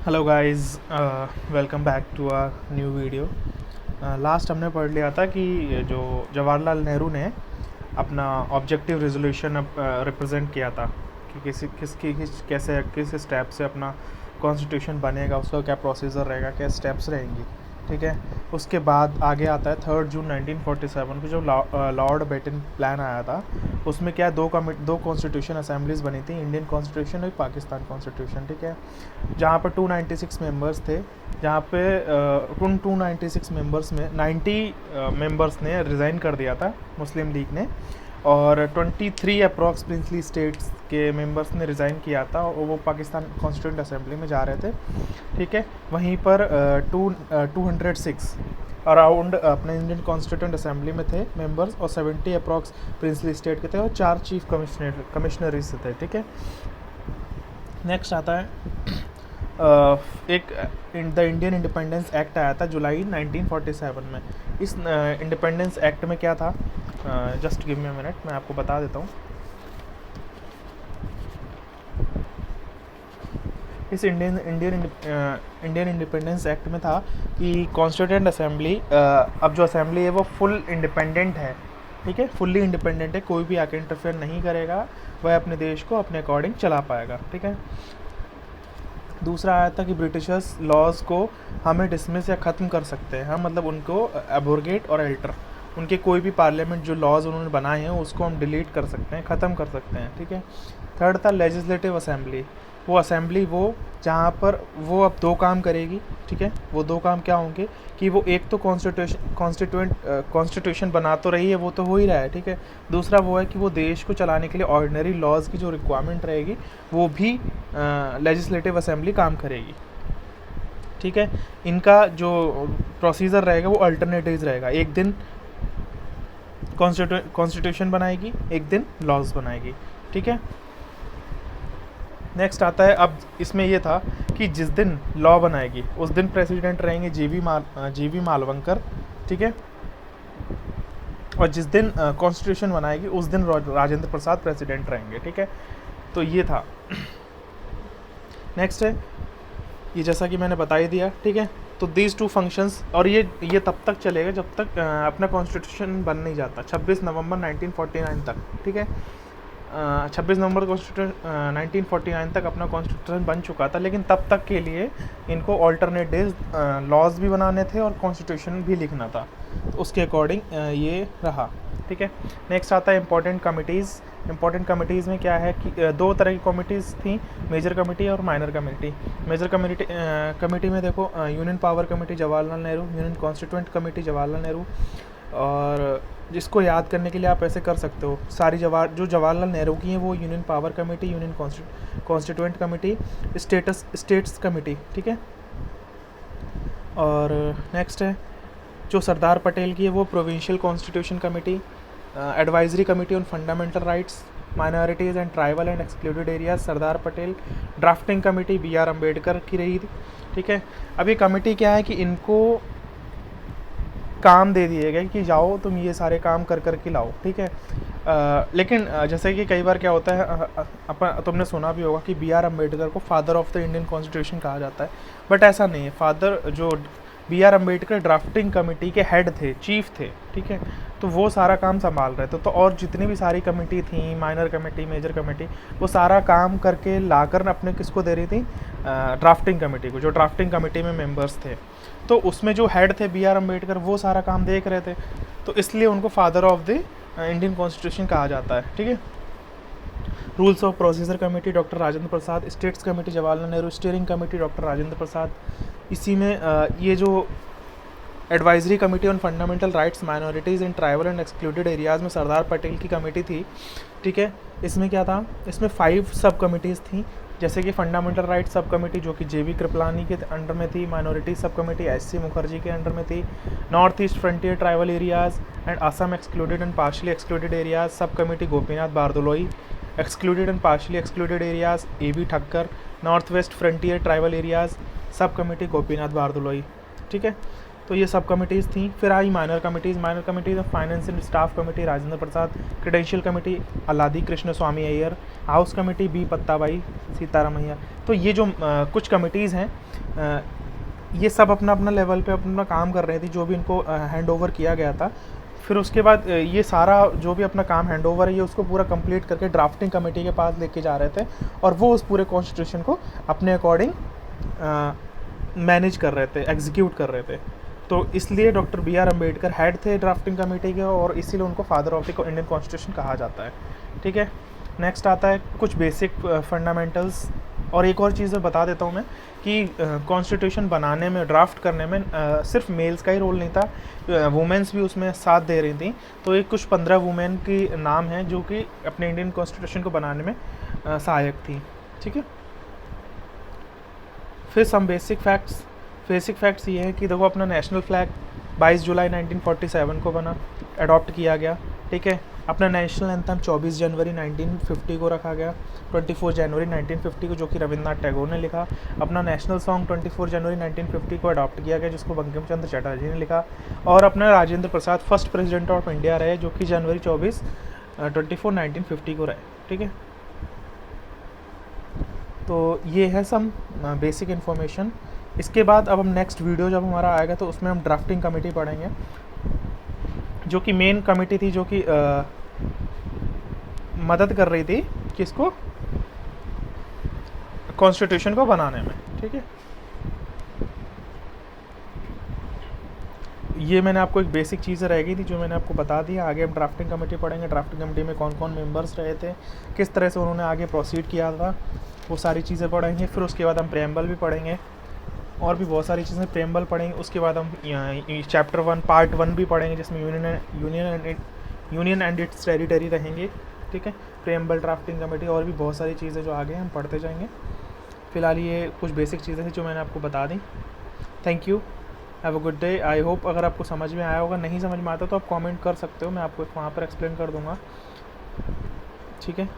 Hello guys, welcome back to our new video. Last हमने पढ़ लिया था कि जो जवाहरलाल नेहरू ने अपना ऑब्जेक्टिव रेजोल्यूशन रिप्रेजेंट किया था कि किस स्टेप से अपना कॉन्स्टिट्यूशन बनेगा, उसका क्या प्रोसीजर रहेगा, क्या स्टेप्स रहेंगी। ठीक है, उसके बाद आगे आता है 3 जून 1947 को जो लॉर्ड बेटन प्लान आया था। उसमें क्या दो कॉन्स्टिट्यूशन असेंबलीज बनी थी, इंडियन कॉन्स्टिट्यूशन और पाकिस्तान कॉन्स्टिट्यूशन। ठीक है, जहाँ पर 296 मेंबर्स थे, जहाँ पे उन 296 मेंबर्स में 90 मेंबर्स ने रिज़ाइन कर दिया था मुस्लिम लीग ने, और 23 अप्रॉक्स प्रिंसली स्टेट्स के मेंबर्स ने रिज़ाइन किया था और वो पाकिस्तान कॉन्स्टिट्यूंट असेंबली में जा रहे थे। ठीक है, वहीं पर 206 अराउंड अपने इंडियन कॉन्स्टिट्यूंट असेंबली में थे मेंबर्स, और 70 अप्रॉक्स प्रिंसली स्टेट के थे, और 4 चीफ कमिश्नरीज थे। ठीक है, नेक्स्ट आता है एक द इंडियन इंडिपेंडेंस एक्ट आया था जुलाई 1947 में। इस इंडिपेंडेंस एक्ट में क्या था, just give me a minute, मैं आपको बता देता हूँ। इस इंडियन इंडिपेंडेंस एक्ट में था कि कॉन्स्टिट्यूएंट असेंबली, अब जो असेंबली है वो फुल इंडिपेंडेंट है। ठीक है, फुल्ली इंडिपेंडेंट है, कोई भी आके इंटरफेयर नहीं करेगा, वह अपने देश को अपने अकॉर्डिंग चला पाएगा। ठीक है, दूसरा आया था कि ब्रिटिशर्स लॉज को हमें डिसमिस या ख़त्म कर सकते हैं, हम मतलब उनको एब्रोगेट और अल्टर, उनके कोई भी पार्लियामेंट जो लॉज उन्होंने बनाए हैं उसको हम डिलीट कर सकते हैं, ख़त्म कर सकते हैं। ठीक है, थर्ड था लेजिस्लेटिव असेंबली, वो असेंबली वो जहाँ पर वो अब दो काम करेगी। ठीक है, वो दो काम क्या होंगे कि वो एक तो कॉन्स्टिट्यूशन बना तो रही है, वो तो हो ही रहा है। ठीक है, दूसरा वो है कि वो देश को चलाने के लिए ऑर्डिनरी लॉज की जो रिक्वायरमेंट रहेगी वो भी लेजिस्लेटिव असेंबली काम करेगी। ठीक है, इनका जो प्रोसीजर रहेगा वो अल्टरनेटिव रहेगा, एक दिन कॉन्स्टिट्यूशन बनाएगी, एक दिन लॉज बनाएगी। ठीक है, नेक्स्ट आता है, अब इसमें ये था कि जिस दिन लॉ बनाएगी उस दिन प्रेसिडेंट रहेंगे जीवी मालवंकर। ठीक है, और जिस दिन कॉन्स्टिट्यूशन बनाएगी उस दिन राजेंद्र प्रसाद प्रेसिडेंट रहेंगे। ठीक है, तो ये था। नेक्स्ट है, ये जैसा कि मैंने बता ही दिया। ठीक है, तो दीज टू फंक्शंस, और ये तब तक चलेगा जब तक अपना कॉन्स्टिट्यूशन बन नहीं जाता, 26 नवंबर 1949 तक। ठीक है, 26 नवंबर 1949 तक अपना कॉन्स्टिट्यूशन बन चुका था, लेकिन तब तक के लिए इनको ऑल्टरनेट डेज लॉज भी बनाने थे और कॉन्स्टिट्यूशन भी लिखना था, तो उसके अकॉर्डिंग ये रहा। ठीक है, नेक्स्ट आता है इंपॉर्टेंट कमिटीज़। इंपॉर्टेंट कमिटीज़ में क्या है कि दो तरह की कमिटीज़ थी, मेजर कमेटी और माइनर कमेटी। मेजर कमेटी में देखो, union power committee Jawaharlal Nehru, union constituent committee Jawaharlal Nehru, और जिसको याद करने के लिए आप ऐसे कर सकते हो, सारी जो जवाहरलाल नेहरू की हैं वो union power committee, union constituent committee, states committee. ठीक है, और नेक्स्ट है जो सरदार पटेल की है वो provincial constitution committee, advisory committee on fundamental rights, minorities and tribal and excluded areas Sardar Patel, drafting committee BR Ambedkar की रही थी। ठीक है, अब ये कमेटी क्या है कि इनको काम दे दिए गए कि जाओ तुम ये सारे काम कर कर के लाओ। ठीक है, लेकिन जैसे कि कई बार क्या होता है, तुमने सुना भी होगा कि BR अम्बेडकर को father of the Indian constitution कहा जाता है, बट ऐसा नहीं है। फादर जो BR अम्बेडकर ड्राफ्टिंग कमेटी के हेड थे, चीफ थे। ठीक है, तो वो सारा काम संभाल रहे थे, तो और जितनी भी सारी कमेटी थी, माइनर कमेटी, मेजर कमेटी, वो सारा काम करके लाकर अपने किसको दे रही थी, ड्राफ्टिंग कमेटी को, जो ड्राफ्टिंग कमेटी में मेंबर्स थे। तो उसमें जो हेड थे BR अम्बेडकर, वो सारा काम देख रहे थे, तो इसलिए उनको father of the Indian constitution कहा जाता है। ठीक है, rules of procedure committee doctor Rajendra Prasad, states committee Jawaharlal Nehru, steering committee doctor Rajendra Prasad. इसी में ये जो advisory committee on fundamental rights, minorities and tribal and excluded areas में सरदार पटेल की कमेटी थी। ठीक है, इसमें क्या था, इसमें 5 सब कमिटीज़ थी, जैसे कि फंडामेंटल राइट्स सब कमेटी जो कि JB कृपलानी के अंडर में थी, minorities sub committee SC Mukherjee के अंडर में थी, north east frontier tribal areas and Assam excluded and partially excluded areas sub committee Gopinath Bardoloi, excluded and partially excluded areas AB Thakkar, north west frontier tribal areas sub committee Gopinath Bardoloi. ठीक है, तो ये सब committees थी। फिर आई माइनर कमिटीज़ में finance and staff committee Rajendra Prasad, credential committee Alladi Krishnaswami Ayyar, house committee B Pattabhi Sitaramayya. तो ये जो कुछ कमिटीज़ हैं ये सब अपना अपना लेवल पे अपना काम कर रही थी, जो भी इनको हैंड ओवर किया गया था। फिर उसके बाद ये सारा जो भी अपना काम हैंड ओवर है ये उसको पूरा कंप्लीट करके ड्राफ्टिंग कमेटी के पास लेके जा रहे थे, और वो उस पूरे कॉन्स्टिट्यूशन को अपने अकॉर्डिंग मैनेज कर रहे थे, एग्जीक्यूट कर रहे थे। तो इसलिए doctor B R Ambedkar head थे ड्राफ्टिंग कमेटी के, और इसीलिए उनको father of the Indian constitution कहा जाता है। ठीक है, नेक्स्ट आता है कुछ बेसिक फंडामेंटल्स। और एक और चीज़ बता देता हूँ मैं कि कॉन्स्टिट्यूशन बनाने में, ड्राफ्ट करने में सिर्फ मेल्स का ही रोल नहीं था, वुमेन्स भी उसमें साथ दे रही थी। तो एक कुछ 15 वुमेन की नाम हैं जो कि अपने इंडियन कॉन्स्टिट्यूशन को बनाने में सहायक थी। ठीक है, फिर सम बेसिक फैक्ट्स ये है कि देखो अपना नेशनल फ्लैग 22 जुलाई 1947 को बना, अडॉप्ट किया गया। ठीक है, अपना नेशनल एंथम 24 जनवरी 1950 को रखा गया, 24 जनवरी 1950 को, जो कि रविंद्रनाथ टैगोर ने लिखा। अपना नेशनल सॉन्ग 24 जनवरी 1950 को अडॉप्ट किया गया, जिसको बंकिम चंद्र चटर्जी ने लिखा। और अपना Rajendra Prasad first president of India रहे, जो कि जनवरी 24 1950 को रहे। ठीक है, तो ये है सम बेसिक इन्फॉर्मेशन। इसके बाद अब हम नेक्स्ट वीडियो जब हमारा आएगा तो उसमें हम ड्राफ्टिंग कमेटी पढ़ेंगे, जो कि मेन कमेटी थी, जो कि मदद कर रही थी किसको, कॉन्स्टिट्यूशन को बनाने में। ठीक है, ये मैंने आपको एक बेसिक चीज़ें रह गई थी जो मैंने आपको बता दी। आगे हम ड्राफ्टिंग कमेटी पढ़ेंगे, ड्राफ्टिंग कमेटी में कौन कौन मेंबर्स रहे थे, किस तरह से उन्होंने आगे प्रोसीड किया था, वो सारी चीज़ें पढ़ेंगे। फिर उसके बाद हम प्रेम्बल भी पढ़ेंगे, और भी बहुत सारी चीज़ें प्रेम्बल पढ़ेंगे। उसके बाद हम चैप्टर 1 पार्ट 1 भी पढ़ेंगे, जिसमें यूनियन एंड इट्स टेरिटरी रहेंगे। ठीक है, प्रेम्बल, ड्राफ्टिंग कमेटी, और भी बहुत सारी चीज़ें जो आगे हम पढ़ते जाएंगे। फिलहाल ये कुछ बेसिक चीज़ें थी जो मैंने आपको बता दी। Thank you, have a good day. I hope अगर आपको समझ में आया होगा, नहीं समझ में आता तो आप कमेंट कर सकते हो, मैं आपको वहाँ पर एक्सप्लेन कर दूँगा। ठीक है,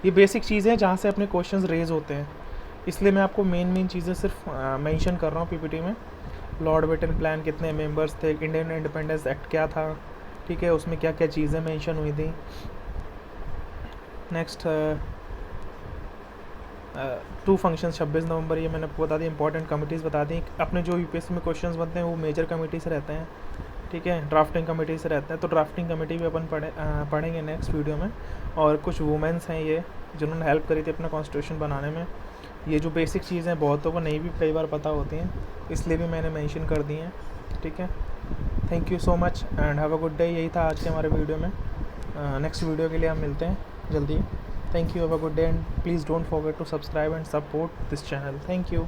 ये बेसिक चीज़ें हैं जहाँ से अपने क्वेश्चंस रेज होते हैं, इसलिए मैं आपको मेन चीज़ें सिर्फ मेंशन कर रहा हूँ पीपीटी में। लॉर्ड बेटन प्लान, कितने मेंबर्स थे, इंडियन इंडिपेंडेंस एक्ट क्या था, ठीक है, उसमें क्या क्या चीज़ें मेंशन हुई थी। नेक्स्ट 2 फंक्शन 26 नवंबर, ये मैंने आपको बता दी। इंपॉर्टेंट कमिटीज़ बता दी। अपने जो यूपीएससी में क्वेश्चंस बनते हैं वो मेजर कमेटी से रहते हैं। ठीक है, ड्राफ्टिंग कमेटी से रहते हैं, तो ड्राफ्टिंग कमेटी भी अपन पढ़ेंगे नेक्स्ट वीडियो में। और कुछ वुमेन्स हैं ये जिन्होंने हेल्प करी थी अपना कॉन्स्टिट्यूशन बनाने में। ये जो बेसिक चीज़ें बहुतों को नहीं भी कई बार पता होती हैं, इसलिए भी मैंने मेंशन कर दी हैं। ठीक है, thank you so much and have a good day. यही था आज के हमारे वीडियो में। नेक्स्ट वीडियो के लिए हम मिलते हैं जल्दी। Thank you, have a good day, and please don't forget to subscribe and support this channel. Thank you.